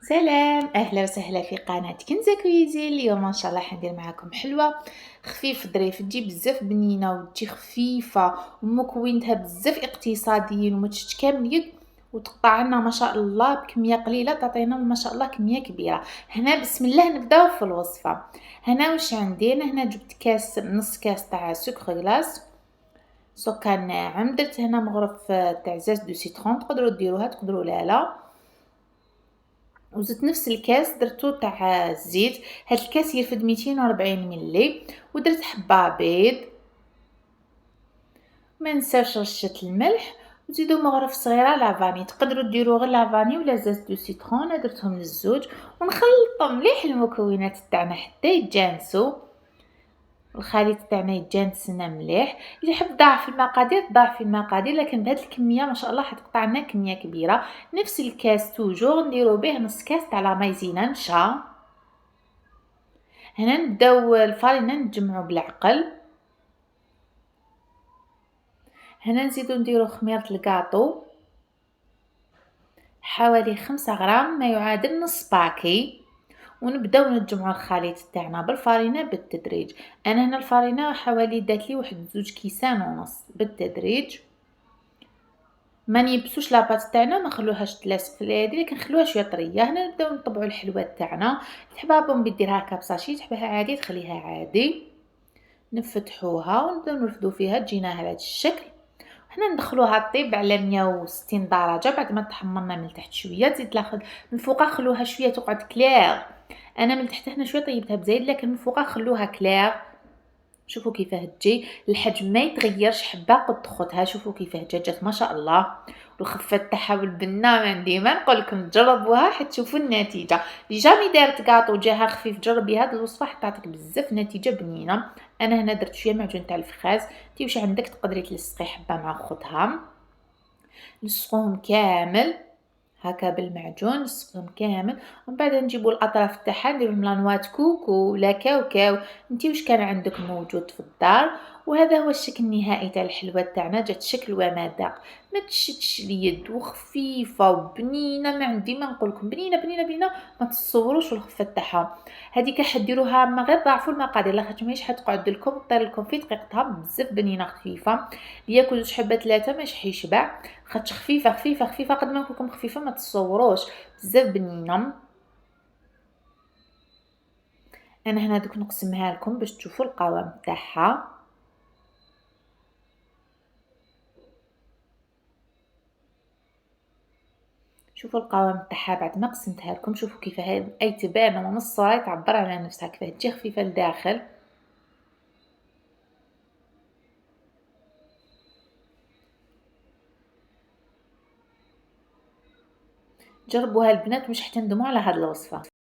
سلام، أهلا وسهلا في قناة كنزة كويزي. اليوم إن شاء الله حندير معاكم حلوة خفيف ظريف، تجي بزاف بنينة وتجي خفيفة ومكوناتها بزاف اقتصاديين وما تشدش كامل يد، وتقطع لنا ما شاء الله بكمية قليلة تعطينا ما شاء الله كمية كبيرة. هنا بسم الله نبداو في الوصفة. هنا واش عندي؟ أنا هنا جبت كاس، نص كاس تاع سكر غلاس، سكر ناعم، درت هنا مغرف تاع زاز دو سيترون، تقدروا ديروها تقدروا لا. وزدت نفس الكاس درتو تاع الزيت، هاد الكاس يرفد 240 ملي، ودرت حبه بيض، ما نساوش رشه الملح، وزيدوا مغرف صغيره لافاني، تقدروا ديروا غير لافاني ولا زاز دو سيترون، انا درتهم للزوج. ونخلطوا مليح المكونات تاعنا حتى يتجانسوا، الخليط تاعنا يتجانس لنا مليح. اللي يحب ضاعف المقادير ضاعف في المقادير، لكن بهذه الكميه ما شاء الله حتقطع لنا كميه كبيره. نفس الكاس توجور نديرو به نص كاس تاع لا مايزينا نشا. هنا نبداو الفرينه نجمعو بالعقل. هنا نزيدو نديرو خميرة الكاطو حوالي 5 غرام، ما يعادل نص باكي، ونبداو نجمعو الخليط تاعنا بالفرينه بالتدريج. انا هنا الفرينه حوالي دات لي واحد 2 كيسان ونص بالتدريج. ما نيبسوش لاباط تاعنا، ما خلوهاش تلاصق في اليدين، لكن خلوها شويه طريه. هنا نبداو نطبعوا الحلوات تاعنا، تحبها بومبي ديرها هكا بساشي، تحبها عادي تخليها عادي. نفتحوها ونبداو نرفدو فيها تجينا على هذا الشكل. هنا ندخلوها طيب على 160 درجه بعد ما تحمرنا من تحت شويه. تزيد من فوق خلوها شويه تقعد كلير. انا من تحت هنا شويه طيبتها بزيد، لكن من فوق خلوها كلير. شوفوا كيفاه تجي، الحجم ما يتغيرش، حبه قد تخوتها. شوفوا كيفاه جات ما شاء الله. والخفه تاعها والبنه ما عندي ما نقول لكم، جربوها حتى تشوفوا النتيجه. اللي جامي دارت كاطو جاها خفيف جربي هذه الوصفه حتعطيك بزاف نتيجه بنينه. انا هنا درت شويه معجون تاع الفخاز، انتي واش عندك تقدري تلصقي حبه مع خوتها. لصقوهم كامل هكا بالمعجون، نسقهم كامل، ومن بعد نجيبوا الاطراف تاعها نديروا لهم لانوات كوكو ولا كاوكاو، انتي واش كان عندك موجود في الدار. وهذا هو الشكل النهائي تاع الحلوه تاعنا، جات شكل ومذاق، ما تشدش اليد وخفيفه وبنينه. ما عندي ما نقول لكم، بنينه بنينه بنينه، ما تصوروش الخفه تاعها. هذيك حديروها ما غير ضاعفوا المقادير، لاخاطش ماهيش حتقعد لكم طير لكم في دقيقتها، بزاف بنينه خفيفه. ياكل زوج حبه 3 ماش حيشبع، خاطش خفيفه خفيفه خفيفه، قد ما نقولكم خفيفه ما تصوروش، بزاف بنينه. انا هنا دوك نقسمها لكم باش تشوفوا القوام تاعها. شوفوا القوام تاعها بعد ما قسمتها لكم، شوفوا كيفاه اي تبان من الصوره تعبر على نفسها، كيفاه تجي خفيفه لداخل. جربوها البنات مش حتندموا على هذه الوصفه.